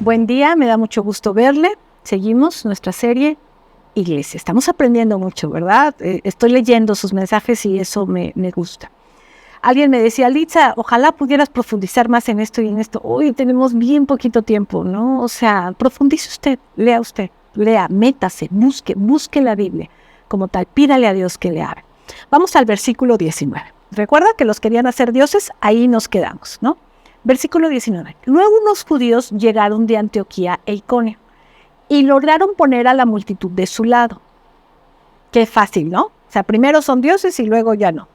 Buen día, me da mucho gusto verle. Seguimos nuestra serie Iglesia. Estamos aprendiendo mucho, ¿verdad? Estoy leyendo sus mensajes y eso me gusta. Alguien me decía, Litza, ojalá pudieras profundizar más en esto y en esto. Hoy tenemos bien poquito tiempo, ¿no? O sea, profundice usted, lea, métase, busque la Biblia. Como tal, pídale a Dios que le abra. Vamos al versículo 19. Recuerda que los querían hacer dioses, ahí nos quedamos, ¿no? Versículo 19. Luego unos judíos llegaron de Antioquía e Iconio y lograron poner a la multitud de su lado. Qué fácil, ¿no? O sea, primero son dioses y luego ya no.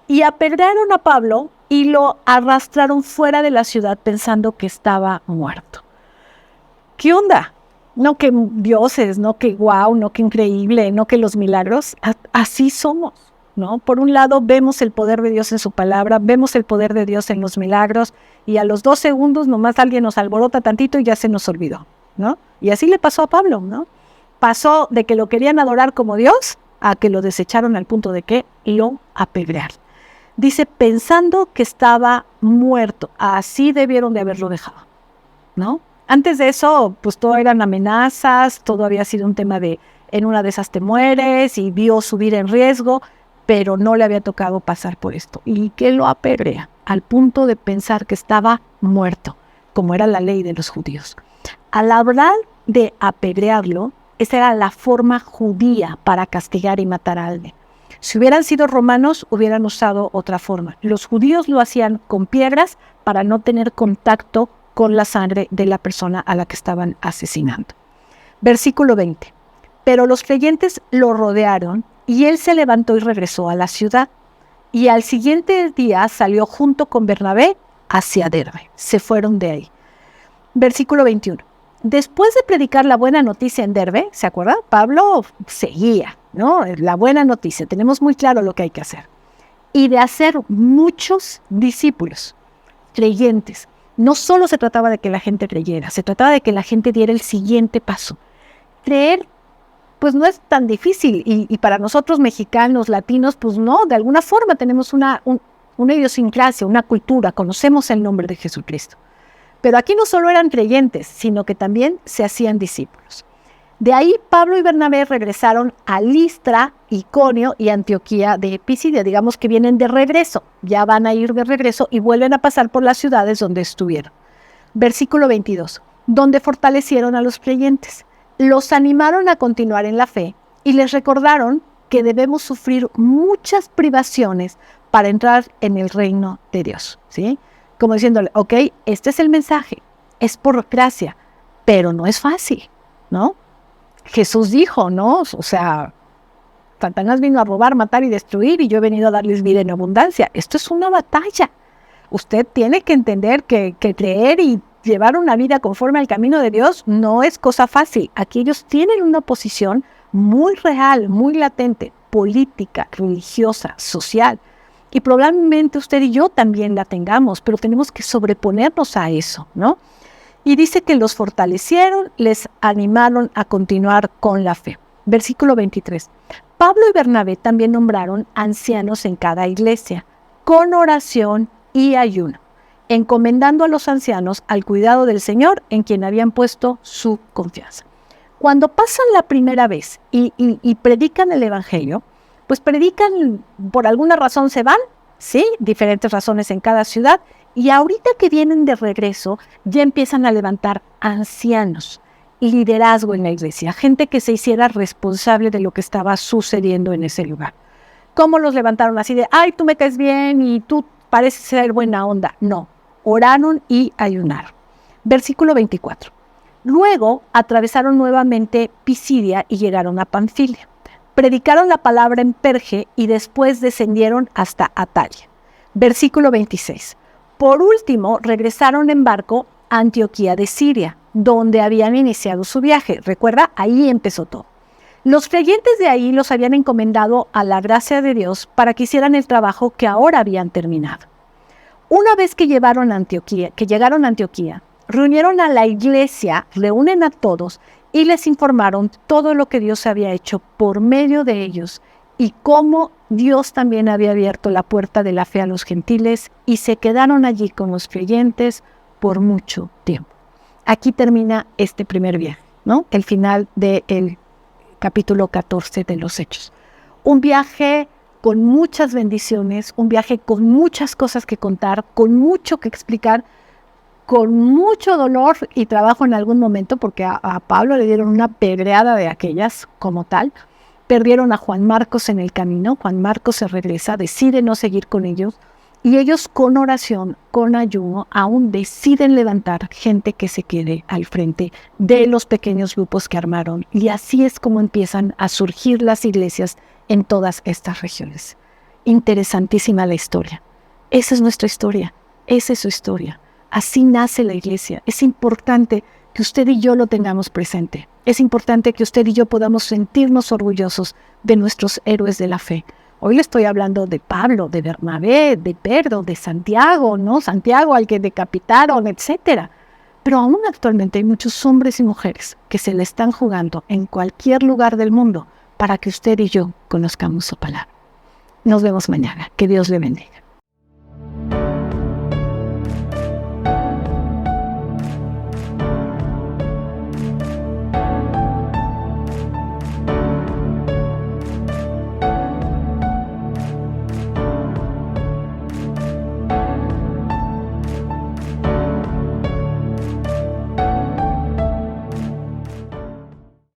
Y apedrearon a Pablo y lo arrastraron fuera de la ciudad pensando que estaba muerto. ¿Qué onda? No que dioses, no que guau, no que increíble, no que los milagros. Así somos, ¿no? Por un lado vemos el poder de Dios en su palabra, vemos el poder de Dios en los milagros y a los 2 segundos nomás alguien nos alborota tantito y ya se nos olvidó, ¿no? Y así le pasó a Pablo, ¿no? Pasó de que lo querían adorar como Dios a que lo desecharon al punto de que lo apedrearon. Dice, pensando que estaba muerto. Así debieron de haberlo dejado, ¿no? Antes de eso, pues todo eran amenazas, todo había sido un tema de, en una de esas te mueres y vio su vida en riesgo, pero no le había tocado pasar por esto. Y que lo apedrea al punto de pensar que estaba muerto, como era la ley de los judíos. Al hablar de apedrearlo, esa era la forma judía para castigar y matar a alguien. Si hubieran sido romanos, hubieran usado otra forma. Los judíos lo hacían con piedras para no tener contacto con la sangre de la persona a la que estaban asesinando. Versículo 20. Pero los creyentes lo rodearon y él se levantó y regresó a la ciudad. Y al siguiente día salió junto con Bernabé hacia Derbe. Se fueron de ahí. Versículo 21. Después de predicar la buena noticia en Derbe, ¿se acuerdan? Pablo seguía, ¿no? La buena noticia, tenemos muy claro lo que hay que hacer. Y de hacer muchos discípulos, creyentes. No solo se trataba de que la gente creyera, se trataba de que la gente diera el siguiente paso. Creer, pues no es tan difícil. Y para nosotros mexicanos, latinos, pues no, de alguna forma tenemos una idiosincrasia, una cultura, conocemos el nombre de Jesucristo. Pero aquí no solo eran creyentes, sino que también se hacían discípulos. De ahí Pablo y Bernabé regresaron a Listra, Iconio y Antioquía de Pisidia. Digamos que vienen de regreso, ya van a ir de regreso y vuelven a pasar por las ciudades donde estuvieron. Versículo 22, donde fortalecieron a los creyentes. Los animaron a continuar en la fe y les recordaron que debemos sufrir muchas privaciones para entrar en el reino de Dios, ¿sí? Como diciéndole, ok, este es el mensaje, es por gracia, pero no es fácil, ¿no? Jesús dijo, ¿no? O sea, Satanás vino a robar, matar y destruir y yo he venido a darles vida en abundancia. Esto es una batalla. Usted tiene que entender que creer y llevar una vida conforme al camino de Dios no es cosa fácil. Aquí ellos tienen una posición muy real, muy latente, política, religiosa, social. Y probablemente usted y yo también la tengamos, pero tenemos que sobreponernos a eso, ¿no? Y dice que los fortalecieron, les animaron a continuar con la fe. Versículo 23. Pablo y Bernabé también nombraron ancianos en cada iglesia, con oración y ayuno, encomendando a los ancianos al cuidado del Señor en quien habían puesto su confianza. Cuando pasan la primera vez y predican el Evangelio, pues predican, por alguna razón se van, ¿sí? Diferentes razones en cada ciudad, y ahorita que vienen de regreso, ya empiezan a levantar ancianos, liderazgo en la iglesia, gente que se hiciera responsable de lo que estaba sucediendo en ese lugar. ¿Cómo los levantaron? Así de, ay, tú me caes bien y tú pareces ser buena onda. No, oraron y ayunaron. Versículo 24. Luego atravesaron nuevamente Pisidia y llegaron a Panfilia. Predicaron la palabra en Perge y después descendieron hasta Atalia. Versículo 26. Por último, regresaron en barco a Antioquía de Siria, donde habían iniciado su viaje. Recuerda, ahí empezó todo. Los creyentes de ahí los habían encomendado a la gracia de Dios para que hicieran el trabajo que ahora habían terminado. Una vez que llegaron a Antioquía, reunieron a la iglesia, reúnen a todos y les informaron todo lo que Dios había hecho por medio de ellos y cómo Dios también había abierto la puerta de la fe a los gentiles y se quedaron allí con los creyentes por mucho tiempo. aquí termina este primer viaje, ¿no? El final del capítulo 14 de los Hechos. Un viaje con muchas bendiciones, un viaje con muchas cosas que contar, con mucho que explicar, con mucho dolor y trabajo en algún momento, porque a Pablo le dieron una pedreada de aquellas como tal. Perdieron a Juan Marcos en el camino. Juan Marcos se regresa, decide no seguir con ellos, y ellos con oración, con ayuno, aún deciden levantar gente que se quede al frente de los pequeños grupos que armaron. Y así es como empiezan a surgir las iglesias en todas estas regiones. Interesantísima la historia. Esa es nuestra historia, esa es su historia. Así nace la iglesia. Es importante que usted y yo lo tengamos presente. Es importante que usted y yo podamos sentirnos orgullosos de nuestros héroes de la fe. Hoy le estoy hablando de Pablo, de Bernabé, de Pedro, de Santiago, ¿no? Santiago al que decapitaron, etcétera. Pero aún actualmente hay muchos hombres y mujeres que se le están jugando en cualquier lugar del mundo para que usted y yo conozcamos su palabra. Nos vemos mañana. Que Dios le bendiga.